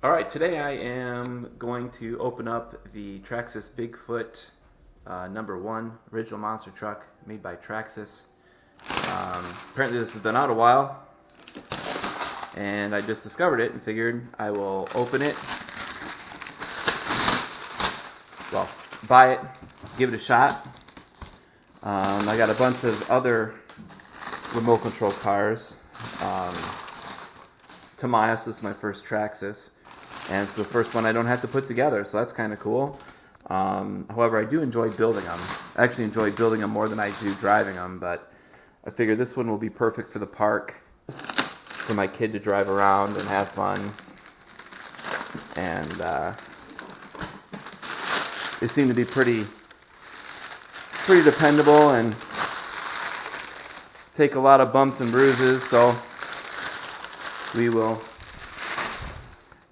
Alright, today I am going to open up the Traxxas Bigfoot number 1 original monster truck made by Traxxas. Apparently this has been out a while, and I just discovered it and figured I will open it, well, buy it, give it a shot. I got a bunch of other remote control cars. Tamias, this is my first Traxxas, and it's the first one I don't have to put together, so that's kind of cool. However, I do enjoy building them. I actually enjoy building them more than I do driving them, but I figure this one will be perfect for the park, for my kid to drive around and have fun. And they seem to be pretty dependable and take a lot of bumps and bruises, so we will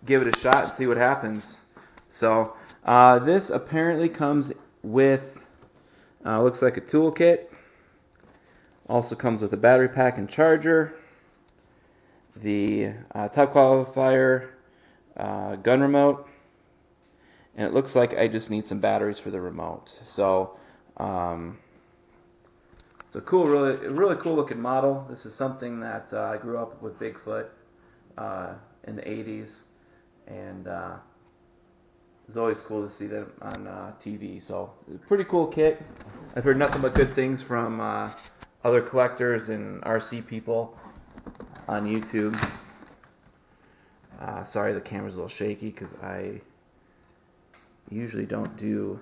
give it a shot and see what happens. So this apparently comes with, looks like a toolkit. Also comes with a battery pack and charger, the top qualifier, gun remote, and it looks like I just need some batteries for the remote. So it's a cool, really cool looking model. This is something that I grew up with Bigfoot in the 80s, and it's always cool to see them on TV. So pretty cool kit. I've heard nothing but good things from other collectors and RC people on YouTube. Sorry the camera's a little shaky because I usually don't do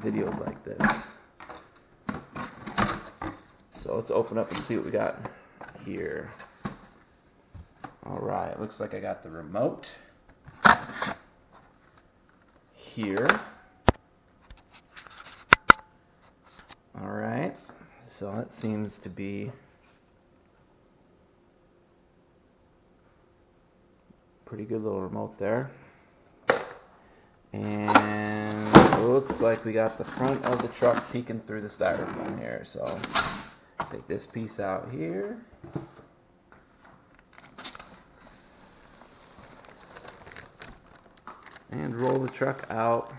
videos like this. So let's open up and see what we got here. Alright, looks like I got the remote here. Alright, so that seems to be pretty good little remote there. And it looks like we got the front of the truck peeking through the styrofoam here. So take this piece out here. And roll the truck out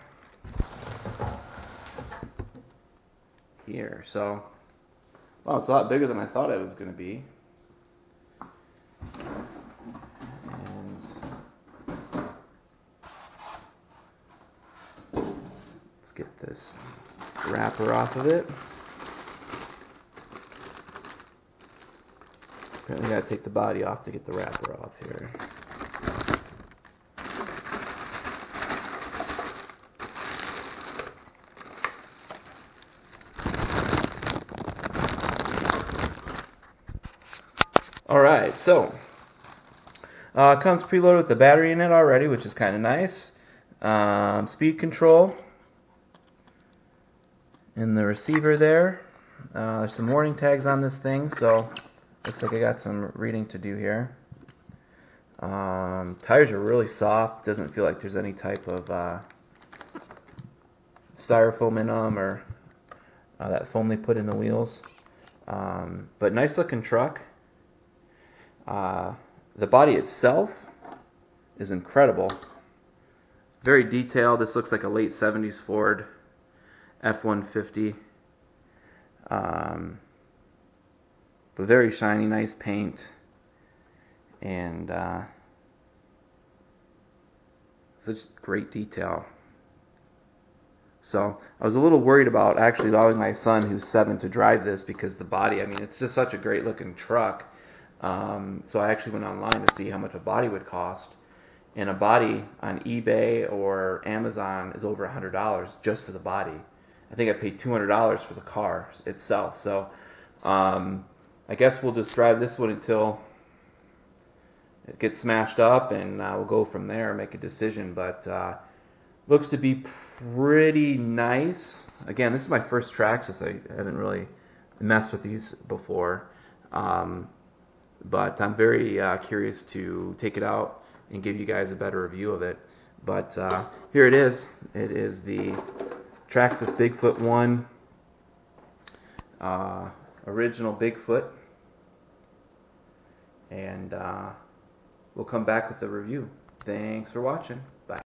here. So, well, it's a lot bigger than I thought it was going to be. And let's get this wrapper off of it. Apparently, I gotta take the body off to get the wrapper off here. Alright, so it comes preloaded with the battery in it already, which is kind of nice. Speed control in the receiver there. There's some warning tags on this thing, so looks like I got some reading to do here. Tires are really soft. Doesn't feel like there's any type of styrofoam in them or that foam they put in the wheels. But nice looking truck. The body itself is incredible. Very detailed. This looks like a late 70s Ford F-150. But very shiny, nice paint. And such great detail. So I was a little worried about actually allowing my son, who's 7, to drive this because the body, I mean, it's just such a great looking truck. So I actually went online to see how much a body would cost, and a body on eBay or Amazon is over $100 just for the body. I think I paid $200 for the car itself. So I guess we'll just drive this one until it gets smashed up, and we'll go from there and make a decision. But looks to be pretty nice. Again, this is my first Traxxas. I haven't really messed with these before. But I'm very curious to take it out and give you guys a better review of it. But here it is. It is the Traxxas Bigfoot 1 original Bigfoot. And we'll come back with a review. Thanks for watching. Bye.